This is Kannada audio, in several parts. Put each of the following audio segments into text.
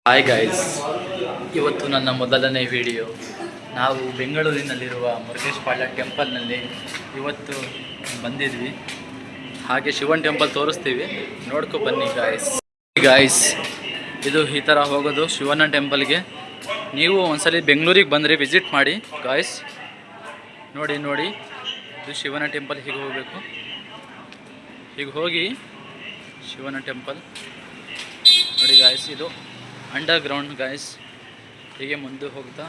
ಹಾಯ್ ಗಾಯ್ಸ್, ಇವತ್ತು ನನ್ನ ಮೊದಲನೇ ವಿಡಿಯೋ. ನಾವು ಬೆಂಗಳೂರಿನಲ್ಲಿರುವ ಮುರುಗೇಶ್ ಪಾಳ್ಯ ಟೆಂಪಲ್ನಲ್ಲಿ ಇವತ್ತು ಬಂದಿದ್ವಿ. ಹಾಗೆ ಶಿವನ್ ಟೆಂಪಲ್ ತೋರಿಸ್ತೀವಿ, ನೋಡ್ಕೊ ಬನ್ನಿ ಗಾಯ್ಸ್. ಇದು ಈ ಥರ ಹೋಗೋದು ಶಿವನ ಟೆಂಪಲ್ಗೆ. ನೀವು ಒಂದ್ಸಲಿ ಬೆಂಗಳೂರಿಗೆ ಬಂದರೆ ವಿಸಿಟ್ ಮಾಡಿ ಗಾಯ್ಸ್. ನೋಡಿ ಇದು ಶಿವನ ಟೆಂಪಲ್. ಹೀಗೆ ಹೋಗಬೇಕು, ಹೀಗೆ ಹೋಗಿ ಶಿವನ ಟೆಂಪಲ್ ನೋಡಿ ಗಾಯ್ಸ್. ಇದು ಅಂಡರ್ ಗ್ರೌಂಡ್ ಗಾಯ್ಸ್. ಹೀಗೆ ಮುಂದೆ ಹೋಗ್ತಾ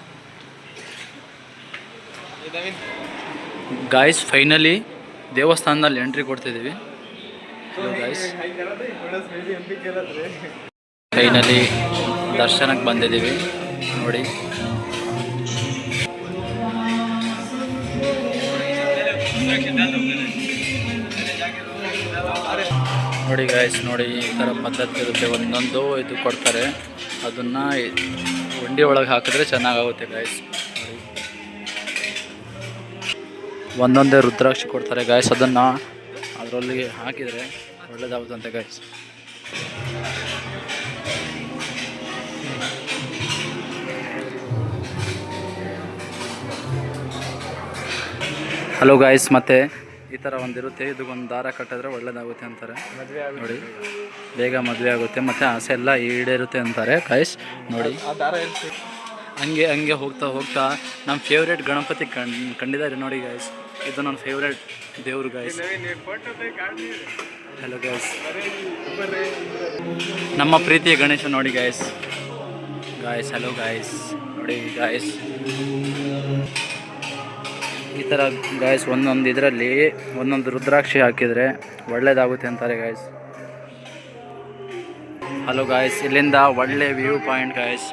ಗಾಯ್ಸ್ ಫೈನಲಿ ದೇವಸ್ಥಾನದಲ್ಲಿ ಎಂಟ್ರಿ ಕೊಡ್ತಿದ್ದೀವಿ ಗಾಯ್ಸ್. ಫೈನಲಿ ದರ್ಶನಕ್ಕೆ ಬಂದಿದ್ದೀವಿ ನೋಡಿ. ನೋಡಿ ಗಾಯ್ಸ್, ನೋಡಿ ಈ ಥರ ಪದ್ಧತಿ ಇರುತ್ತೆ. ಒಂದೊಂದು ಇದು ಕೊಡ್ತಾರೆ, ಅದನ್ನು ಉಂಡೆ ಒಳಗೆ ಹಾಕಿದ್ರೆ ಚೆನ್ನಾಗಾಗುತ್ತೆ ಗಾಯ್ಸ್. ನೋಡಿ, ಒಂದೊಂದೇ ರುದ್ರಾಕ್ಷಿ ಕೊಡ್ತಾರೆ ಗಾಯ್ಸ್. ಅದನ್ನು ಅದರಲ್ಲಿ ಹಾಕಿದರೆ ಒಳ್ಳೇದಾಗುತ್ತಂತೆ ಗಾಯ್ಸ್. ಹಲೋ ಗಾಯ್ಸ್, ಮತ್ತೆ ಈ ಥರ ಒಂದಿರುತ್ತೆ, ಇದಕ್ಕೊಂದು ದಾರ ಕಟ್ಟಿದ್ರೆ ಒಳ್ಳೇದಾಗುತ್ತೆ ಅಂತಾರೆ ನೋಡಿ. ಬೇಗ ಮದುವೆ ಆಗುತ್ತೆ ಮತ್ತು ಆಸೆ ಎಲ್ಲ ಈಡೇರುತ್ತೆ ಅಂತಾರೆ ಗಾಯ್ಸ್. ನೋಡಿ ಹಂಗೆ ಹೋಗ್ತಾ ನಮ್ಮ ಫೇವ್ರೇಟ್ ಗಣಪತಿ ಕಂಡಿದ್ದಾರೆ ನೋಡಿ ಗಾಯ್ಸ್. ಇದು ನನ್ನ ಫೇವ್ರೇಟ್ ದೇವ್ರು ಗಾಯ್ಸ್. ಹಲೋ ಗಾಯ್ಸ್, ನಮ್ಮ ಪ್ರೀತಿಯ ಗಣೇಶ ನೋಡಿ ಗಾಯ್ಸ್. ಹಲೋ ಗಾಯ್ಸ್, ನೋಡಿ ಗಾಯ್ಸ್ ಈ ಥರ ಗಾಯ್ಸ್. ಒಂದೊಂದು ಇದರಲ್ಲಿ ಒಂದೊಂದು ರುದ್ರಾಕ್ಷಿ ಹಾಕಿದರೆ ಒಳ್ಳೇದಾಗುತ್ತೆ ಅಂತಾರೆ ಗಾಯ್ಸ್. ಹಲೋ ಗಾಯ್ಸ್, ಇಲ್ಲಿಂದ ಒಳ್ಳೆ view point guys.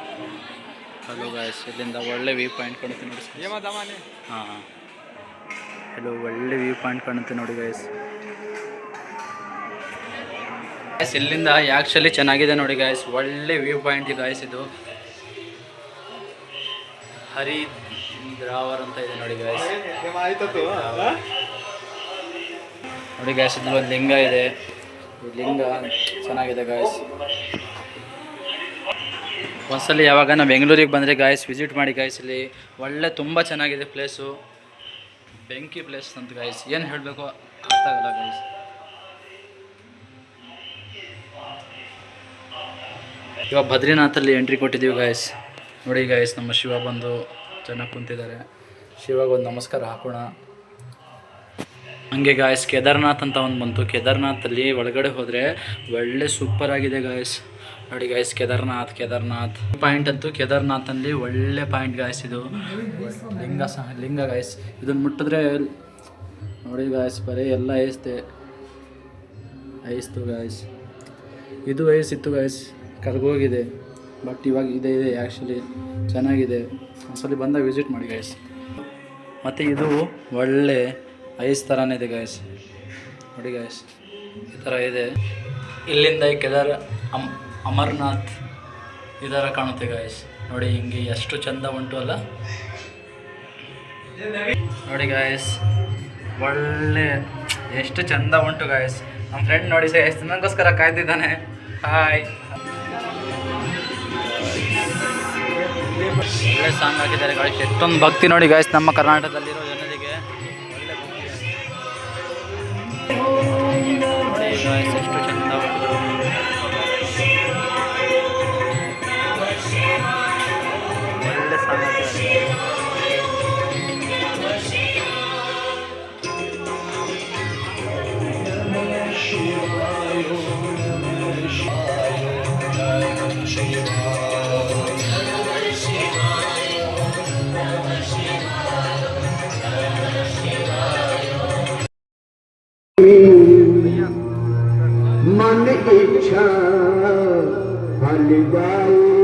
Hello guys, ಇಲ್ಲಿಂದ ಒಳ್ಳೆ ವ್ಯೂ ಪಾಯಿಂಟ್ ಕಾಣುತ್ತೆ ನೋಡಿ. ಹಾಂ, ಹಲೋ, ಒಳ್ಳೆ ವ್ಯೂ ಪಾಯಿಂಟ್ ಕಾಣುತ್ತೆ ನೋಡಿ ಗಾಯ್ಸ್. ಇಲ್ಲಿಂದ ಆ್ಯಕ್ಚುಲಿ ಚೆನ್ನಾಗಿದೆ ನೋಡಿ ಗಾಯ್ಸ್. ಒಳ್ಳೆ ವ್ಯೂ ಪಾಯಿಂಟ್ ಗಾಯ್ಸ್. ಇದು ಹರಿದ್ರಾವರ್ ಅಂತ ಇದೆ ನೋಡಿ ಗಾಯ್ಸ್. ನೋಡಿ ಗಾಯ್ಸ್, ಇದು ಒಂದು ಲಿಂಗ ಇದೆ. ಈ ಲಿಂಗ ಚೆನ್ನಾಗಿದೆ ಗಾಯ್ಸ್. ಒಂದ್ಸಲಿ ಯಾವಾಗ ನಾವು ಬೆಂಗಳೂರಿಗೆ ಬಂದರೆ ಗಾಯ್ಸ್ ವಿಸಿಟ್ ಮಾಡಿ ಗಾಯ್ಸ್. ಇಲ್ಲಿ ಒಳ್ಳೆ ತುಂಬ ಚೆನ್ನಾಗಿದೆ ಪ್ಲೇಸು. ಬೆಂಕಿ ಪ್ಲೇಸ್ ಅಂತ ಗಾಯ್ಸ್, ಏನು ಹೇಳಬೇಕು ಅರ್ಥ ಆಗಲ್ಲ ಗಾಯ್ಸ್. ಇವಾಗ ಬದ್ರಿನಾಥಲ್ಲಿ ಎಂಟ್ರಿ ಕೊಟ್ಟಿದ್ದೀವಿ ಗಾಯ್ಸ್. ನೋಡಿ ಗಾಯ್ಸ್, ನಮ್ಮ ಶಿವ ಬಂದು ಚೆನ್ನಾಗಿ ಕುಂತಿದ್ದಾರೆ. ಶಿವಾಗ ಒಂದು ನಮಸ್ಕಾರ ಹಾಕೋಣ. ಹಂಗೆ ಗಾಯ್ಸ್ ಕೇದಾರ್ನಾಥ್ ಅಂತ ಒಂದು ಬಂತು. ಕೇದಾರ್ನಾಥಲ್ಲಿ ಒಳಗಡೆ ಹೋದರೆ ಒಳ್ಳೆ ಸೂಪರ್ ಆಗಿದೆ ಗಾಯ್ಸ್. ನೋಡಿ ಗಾಯ್ಸ್, ಕೇದಾರ್ನಾಥ್ ಪಾಯಿಂಟ್ ಅಂತೂ ಕೇದಾರ್ನಾಥಲ್ಲಿ ಒಳ್ಳೆ ಪಾಯಿಂಟ್ ಗಾಯ್ಸ್. ಇದು ಲಿಂಗ ಗಾಯ್ಸ್. ಇದನ್ನು ಮುಟ್ಟಿದ್ರೆ ನೋಡಿ ಗಾಯ್ಸ್, ಬರೀ ಎಲ್ಲ ಐಸ್ತು ಗಾಯ್ಸ್. ಇದು ಐಸಿತ್ತು ಗಾಯ್ಸ್, ಕರ್ಗೋಗಿದೆ. ಬಟ್ ಇವಾಗ ಇದೆ ಆ್ಯಕ್ಚುಲಿ ಚೆನ್ನಾಗಿದೆ. ಒಂದ್ಸಲಿ ಬಂದಾಗ ವಿಸಿಟ್ ಮಾಡಿ ಗಾಯ್ಸ್. ಮತ್ತು ಇದು ಒಳ್ಳೆ ಐಸ್ ಥರನೇ ಇದೆ ಗಾಯ್ಸ್. ನೋಡಿ ಗಾಯ್ಸ್, ಈ ಥರ ಇದೆ. ಇಲ್ಲಿಂದ ಅಮರ್ನಾಥ್ ಈ ಥರ ಕಾಣುತ್ತೆ ಗಾಯ್ಸ್. ನೋಡಿ ಹಿಂಗೆ ಎಷ್ಟು ಚಂದ ಉಂಟು ಅಲ್ಲ. ನೋಡಿ ಗಾಯ್ಸ್, ಒಳ್ಳೆ ಎಷ್ಟು ಚಂದ ಉಂಟು ಗಾಯ್ಸ್. ನಮ್ಮ ಫ್ರೆಂಡ್ ನೋಡಿ ಎಷ್ಟು ನನಗೋಸ್ಕರ ಕಾಯ್ದಿದ್ದಾನೆ. ಹಾಯ್, ಒಳ್ಳೆ ಸಾಂಗ್ ಹಾಕಿದ್ದಾರೆ ಗಾಯ್ಸ್. ಎಷ್ಟೊಂದು ಭಕ್ತಿ ನೋಡಿ ಗಾಯ್ಸ್ ನಮ್ಮ ಕರ್ನಾಟಕದಲ್ಲಿರೋ ಜನರಿಗೆ. ಒಳ್ಳೆ ನೋಡಿ ಗಾಯ್ಸ್, ಎಷ್ಟು ಚಂದ ಒಳ್ಳೆ ಸಾಂಗ್ ಹಾಕಿದ್ದಾರೆ. मन इच्छा फल जाए